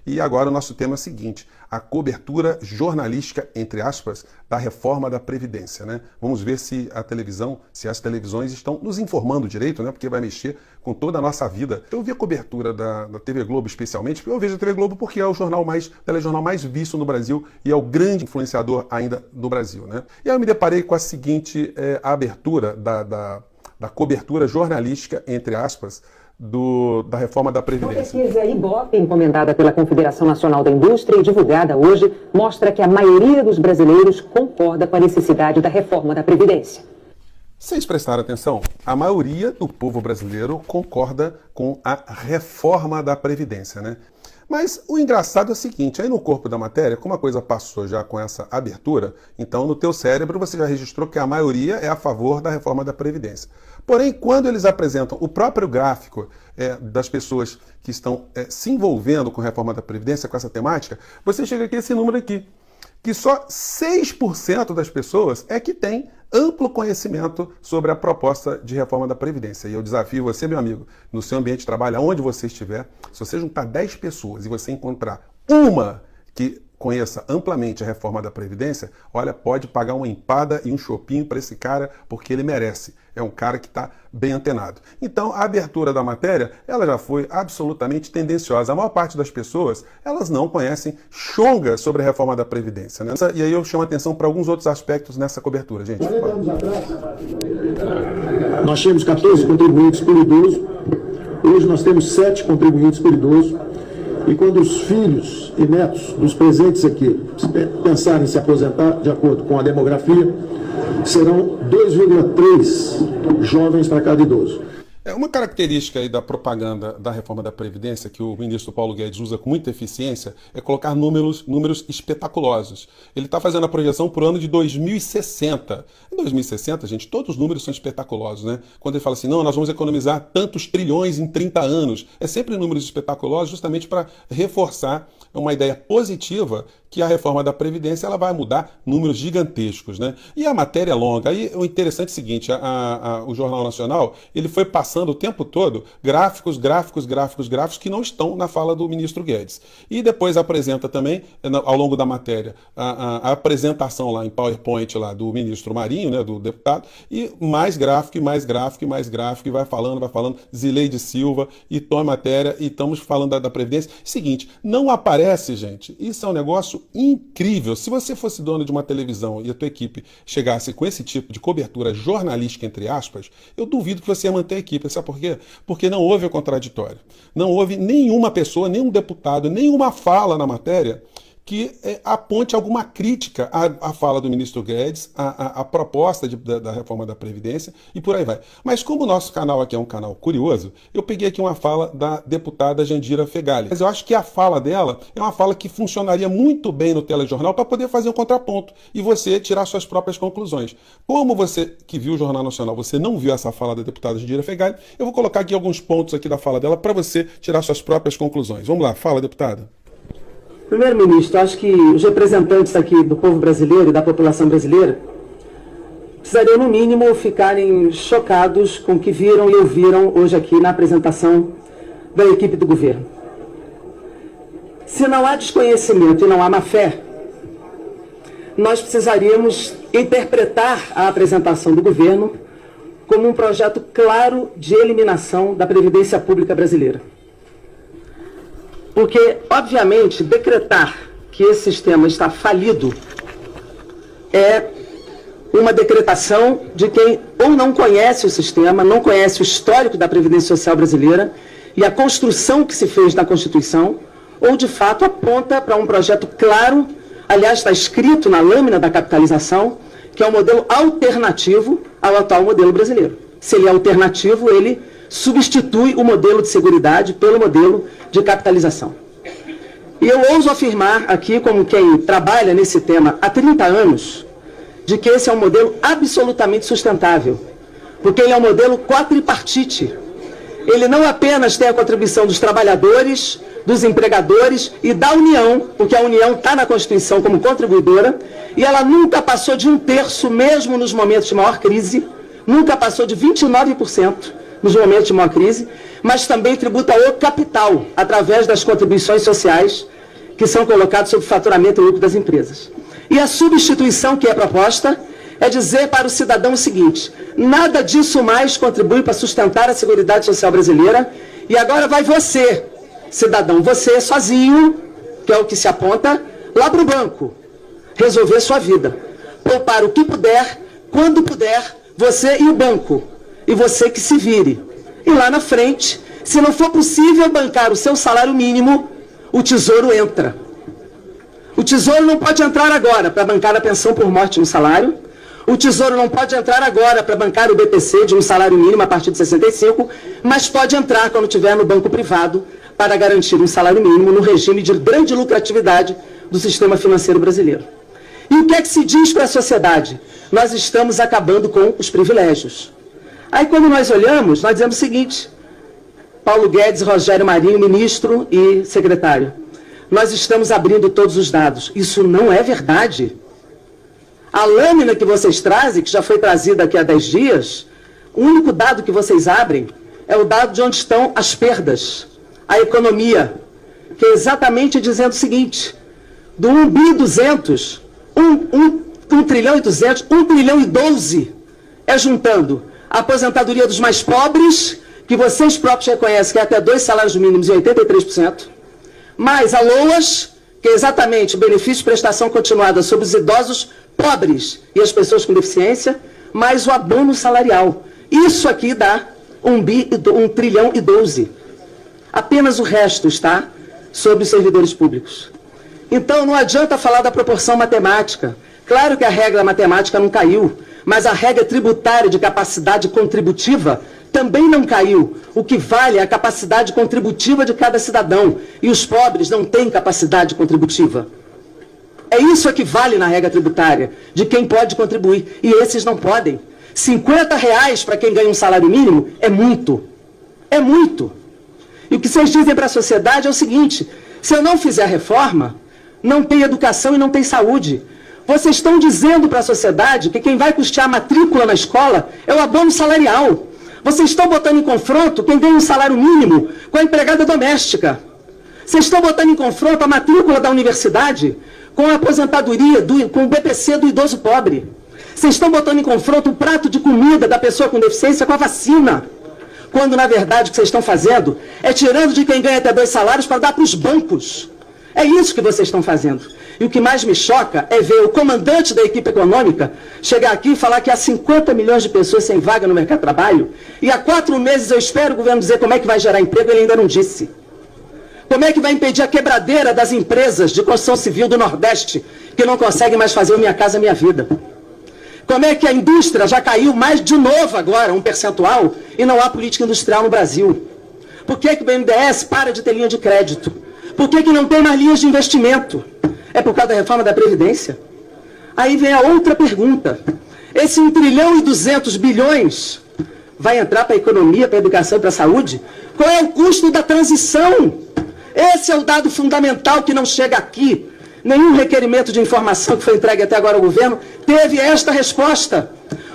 E agora o nosso tema é o seguinte: a cobertura jornalística, entre aspas, da reforma da Previdência, né? Vamos ver se a televisão, se as televisões estão nos informando direito, né? Porque vai mexer com toda a nossa vida. Eu vi a cobertura da TV Globo especialmente, porque eu vejo a TV Globo porque é o telejornal mais visto no Brasil e é o grande influenciador ainda do Brasil, né? E aí eu me deparei com a seguinte abertura da cobertura jornalística, entre aspas, da reforma da Previdência. Uma pesquisa Ibope, encomendada pela Confederação Nacional da Indústria e divulgada hoje, mostra que a maioria dos brasileiros concorda com a necessidade da reforma da Previdência. Vocês prestaram atenção? A maioria do povo brasileiro concorda com a reforma da Previdência, né? Mas o engraçado é o seguinte, aí no corpo da matéria, como a coisa passou já com essa abertura, então no teu cérebro você já registrou que a maioria é a favor da reforma da Previdência. Porém, quando eles apresentam o próprio gráfico das pessoas que estão se envolvendo com a reforma da Previdência, com essa temática, você chega aqui a esse número aqui, que só 6% das pessoas é que tem amplo conhecimento sobre a proposta de reforma da Previdência. E eu desafio você, meu amigo, no seu ambiente de trabalho, aonde você estiver, se você juntar 10 pessoas e você encontrar uma que conheça amplamente a reforma da Previdência, olha, pode pagar uma empada e um chopinho para esse cara, porque ele merece. É um cara que está bem antenado. Então, a abertura da matéria, ela já foi absolutamente tendenciosa. A maior parte das pessoas, elas não conhecem chonga sobre a reforma da Previdência, né? E aí eu chamo a atenção para alguns outros aspectos nessa cobertura, gente. 40 anos atrás, nós tínhamos 14 contribuintes por idoso. Hoje nós temos 7 contribuintes por idoso. E quando os filhos e netos dos presentes aqui pensarem em se aposentar, de acordo com a demografia, serão 2,3 jovens para cada idoso. Uma característica aí da propaganda da reforma da Previdência que o ministro Paulo Guedes usa com muita eficiência é colocar números espetaculosos. Ele está fazendo a projeção para o ano de 2060. Em 2060, gente, todos os números são espetaculosos, né? Quando ele fala assim, não, nós vamos economizar tantos trilhões em 30 anos. É sempre números espetaculosos justamente para reforçar uma ideia positiva que a reforma da Previdência ela vai mudar números gigantescos, né? E a matéria é longa. Aí o interessante é o seguinte, o Jornal Nacional, ele foi passando o tempo todo gráficos que não estão na fala do ministro Guedes. E depois apresenta também, ao longo da matéria, a apresentação lá em PowerPoint lá do ministro Marinho, né, do deputado, e mais gráfico, e vai falando, Zileide Silva, e toma matéria, e estamos falando da Previdência. Seguinte, não aparece, gente, isso é um negócio incrível. Se você fosse dono de uma televisão e a tua equipe chegasse com esse tipo de cobertura jornalística, entre aspas, eu duvido que você ia manter a equipe. Sabe por quê? Porque não houve o contraditório. Não houve nenhuma pessoa, nenhum deputado, nenhuma fala na matéria que aponte alguma crítica à fala do ministro Guedes, à proposta da reforma da Previdência e por aí vai. Mas como o nosso canal aqui é um canal curioso, eu peguei aqui uma fala da deputada Jandira Fegali. Mas eu acho que a fala dela é uma fala que funcionaria muito bem no telejornal para poder fazer um contraponto e você tirar suas próprias conclusões. Como você que viu o Jornal Nacional, você não viu essa fala da deputada Jandira Fegali, eu vou colocar aqui alguns pontos aqui da fala dela para você tirar suas próprias conclusões. Vamos lá, fala, deputada. Primeiro-ministro, acho que os representantes aqui do povo brasileiro e da população brasileira precisariam, no mínimo, ficarem chocados com o que viram e ouviram hoje aqui na apresentação da equipe do governo. Se não há desconhecimento e não há má-fé, nós precisaríamos interpretar a apresentação do governo como um projeto claro de eliminação da Previdência Pública brasileira. Porque, obviamente, decretar que esse sistema está falido é uma decretação de quem ou não conhece o sistema, não conhece o histórico da Previdência Social brasileira e a construção que se fez na Constituição, ou de fato aponta para um projeto claro, aliás, está escrito na lâmina da capitalização, que é um modelo alternativo ao atual modelo brasileiro. Se ele é alternativo, ele substitui o modelo de seguridade pelo modelo de capitalização. E eu ouso afirmar aqui, como quem trabalha nesse tema há 30 anos, de que esse é um modelo absolutamente sustentável, porque ele é um modelo quadripartite. Ele não apenas tem a contribuição dos trabalhadores, dos empregadores e da União, porque a União está na Constituição como contribuidora, e ela nunca passou de 1/3, mesmo nos momentos de maior crise, nunca passou de 29%, nos momentos de maior crise, mas também tributa o capital, através das contribuições sociais, que são colocados sobre o faturamento e lucro das empresas. E a substituição que é proposta é dizer para o cidadão o seguinte: nada disso mais contribui para sustentar a Seguridade Social brasileira, e agora vai você, cidadão, você sozinho, que é o que se aponta, lá para o banco, resolver sua vida. Poupar o que puder, quando puder, você e o banco. E você que se vire. E lá na frente, se não for possível bancar o seu salário mínimo, o Tesouro entra. O Tesouro não pode entrar agora para bancar a pensão por morte no salário. O Tesouro não pode entrar agora para bancar o BPC de um salário mínimo a partir de 65, mas pode entrar quando tiver no banco privado para garantir um salário mínimo no regime de grande lucratividade do sistema financeiro brasileiro. E o que é que se diz para a sociedade? Nós estamos acabando com os privilégios. Aí quando nós olhamos, nós dizemos o seguinte: Paulo Guedes, Rogério Marinho, ministro e secretário, nós estamos abrindo todos os dados. Isso não é verdade. A lâmina que vocês trazem, que já foi trazida aqui há 10 dias, o único dado que vocês abrem é o dado de onde estão as perdas, a economia, que é exatamente dizendo o seguinte: do 1 bi 200, 1 trilhão e 200, 1 trilhão e 12 é juntando a aposentadoria dos mais pobres, que vocês próprios reconhecem que é até 2 salários mínimos e 83%, mais a LOAS, que é exatamente o benefício de prestação continuada sobre os idosos pobres e as pessoas com deficiência, mais o abono salarial. Isso aqui dá 1 trilhão e 12. Apenas o resto está sobre os servidores públicos. Então não adianta falar da proporção matemática. Claro que a regra matemática não caiu, mas a regra tributária de capacidade contributiva também não caiu. O que vale é a capacidade contributiva de cada cidadão. E os pobres não têm capacidade contributiva. É isso que vale na regra tributária, de quem pode contribuir. E esses não podem. R$50 para quem ganha um salário mínimo é muito. É muito. E o que vocês dizem para a sociedade é o seguinte: se eu não fizer reforma, não tem educação e não tem saúde. Vocês estão dizendo para a sociedade que quem vai custear a matrícula na escola é o abono salarial. Vocês estão botando em confronto quem ganha um salário mínimo com a empregada doméstica. Vocês estão botando em confronto a matrícula da universidade com a aposentadoria, com o BPC do idoso pobre. Vocês estão botando em confronto o prato de comida da pessoa com deficiência com a vacina. Quando, na verdade, o que vocês estão fazendo é tirando de quem ganha até 2 salários para dar para os bancos. É isso que vocês estão fazendo. E o que mais me choca é ver o comandante da equipe econômica chegar aqui e falar que há 50 milhões de pessoas sem vaga no mercado de trabalho, e há 4 meses eu espero o governo dizer como é que vai gerar emprego, ele ainda não disse. Como é que vai impedir a quebradeira das empresas de construção civil do Nordeste, que não conseguem mais fazer o Minha Casa Minha Vida? Como é que a indústria já caiu mais de novo agora, um percentual, e não há política industrial no Brasil? Por que o BNDES para de ter linha de crédito? Por que não tem mais linhas de investimento? É por causa da reforma da Previdência? Aí vem a outra pergunta. Esse 1 trilhão e 200 bilhões vai entrar para a economia, para a educação e para a saúde? Qual é o custo da transição? Esse é o dado fundamental que não chega aqui. Nenhum requerimento de informação que foi entregue até agora ao governo teve esta resposta.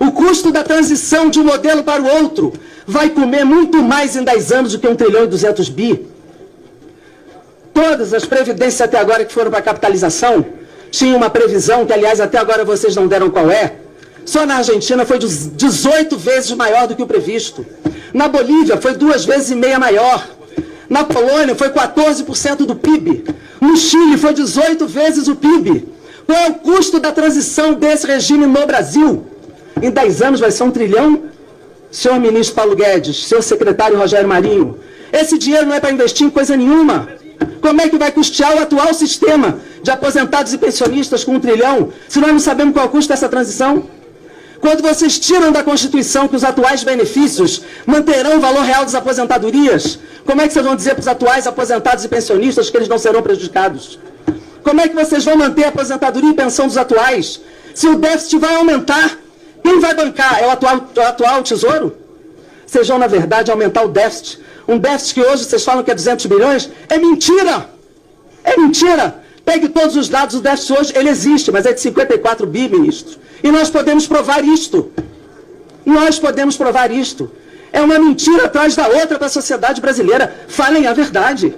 O custo da transição de um modelo para o outro vai comer muito mais em 10 anos do que 1 trilhão e 200 bi. Todas as previdências até agora que foram para capitalização tinham uma previsão, que aliás até agora vocês não deram qual é. Só na Argentina foi 18 vezes maior do que o previsto. Na Bolívia foi 2,5 vezes maior. Na Polônia foi 14% do PIB. No Chile foi 18 vezes o PIB. Qual é o custo da transição desse regime no Brasil? Em 10 anos vai ser 1 trilhão? Senhor ministro Paulo Guedes, senhor secretário Rogério Marinho, esse dinheiro não é para investir em coisa nenhuma. Como é que vai custear o atual sistema de aposentados e pensionistas com 1 trilhão, se nós não sabemos qual é o custo dessa transição? Quando vocês tiram da Constituição que os atuais benefícios manterão o valor real das aposentadorias, como é que vocês vão dizer para os atuais aposentados e pensionistas que eles não serão prejudicados? Como é que vocês vão manter a aposentadoria e pensão dos atuais? Se o déficit vai aumentar, quem vai bancar? É o atual Tesouro? Vocês vão, na verdade, aumentar o déficit. Um déficit que hoje vocês falam que é 200 bilhões, é mentira! É mentira! Pegue todos os dados, o déficit hoje, ele existe, mas é de 54 bi, ministro. E nós podemos provar isto. Nós podemos provar isto. É uma mentira atrás da outra para a sociedade brasileira. Falem a verdade.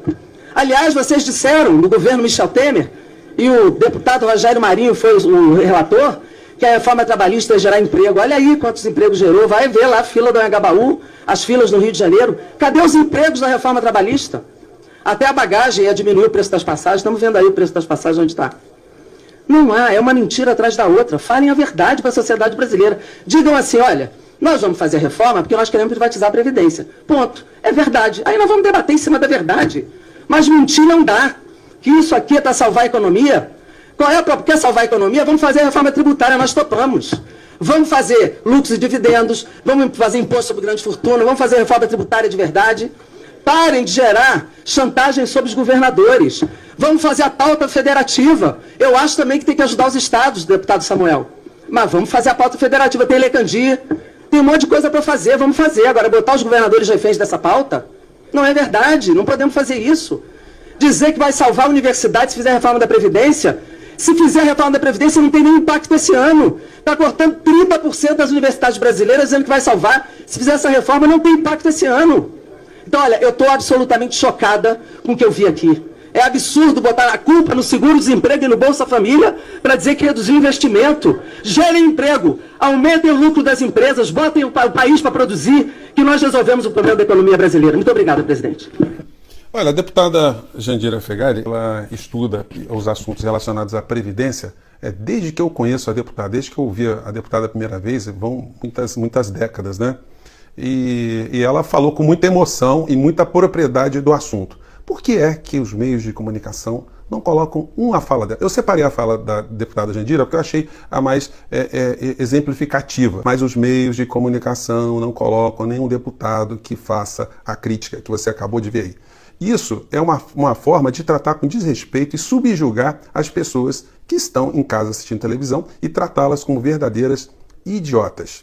Aliás, vocês disseram, no governo Michel Temer, e o deputado Rogério Marinho foi o relator, que a reforma trabalhista ia gerar emprego. Olha aí quantos empregos gerou. Vai ver lá a fila do Anhangabaú, as filas no Rio de Janeiro. Cadê os empregos da reforma trabalhista? Até a bagagem ia diminuir o preço das passagens. Estamos vendo aí o preço das passagens onde está. Não há, é uma mentira atrás da outra. Falem a verdade para a sociedade brasileira. Digam assim, olha, nós vamos fazer a reforma porque nós queremos privatizar a Previdência. Ponto. É verdade. Aí nós vamos debater em cima da verdade. Mas mentir não dá. Que isso aqui é para salvar a economia. Qual é a própria? Quer salvar a economia? Vamos fazer a reforma tributária, nós topamos. Vamos fazer lucros e dividendos, vamos fazer imposto sobre grande fortuna, vamos fazer reforma tributária de verdade. Parem de gerar chantagem sobre os governadores. Vamos fazer a pauta federativa. Eu acho também que tem que ajudar os estados, deputado Samuel. Mas vamos fazer a pauta federativa. Tem Lei Candir, tem um monte de coisa para fazer, vamos fazer. Agora, botar os governadores reféns dessa pauta? Não é verdade, não podemos fazer isso. Dizer que vai salvar a universidade se fizer a reforma da Previdência... Se fizer a reforma da Previdência, não tem nenhum impacto esse ano. Está cortando 30% das universidades brasileiras, dizendo que vai salvar. Se fizer essa reforma, não tem impacto esse ano. Então, olha, eu estou absolutamente chocada com o que eu vi aqui. É absurdo botar a culpa no seguro-desemprego e no Bolsa Família para dizer que reduziu o investimento. Gerem emprego, aumentem o lucro das empresas, botem o país para produzir, que nós resolvemos o problema da economia brasileira. Muito obrigado, presidente. Olha, a deputada Jandira Fegali, ela estuda os assuntos relacionados à Previdência desde que eu conheço a deputada, desde que eu ouvi a deputada a primeira vez, vão muitas décadas, né? E ela falou com muita emoção e muita propriedade do assunto. Por que é que os meios de comunicação não colocam uma fala dela? Eu separei a fala da deputada Jandira porque eu achei a mais exemplificativa. Mas os meios de comunicação não colocam nenhum deputado que faça a crítica que você acabou de ver aí. Isso é uma forma de tratar com desrespeito e subjugar as pessoas que estão em casa assistindo televisão e tratá-las como verdadeiras idiotas.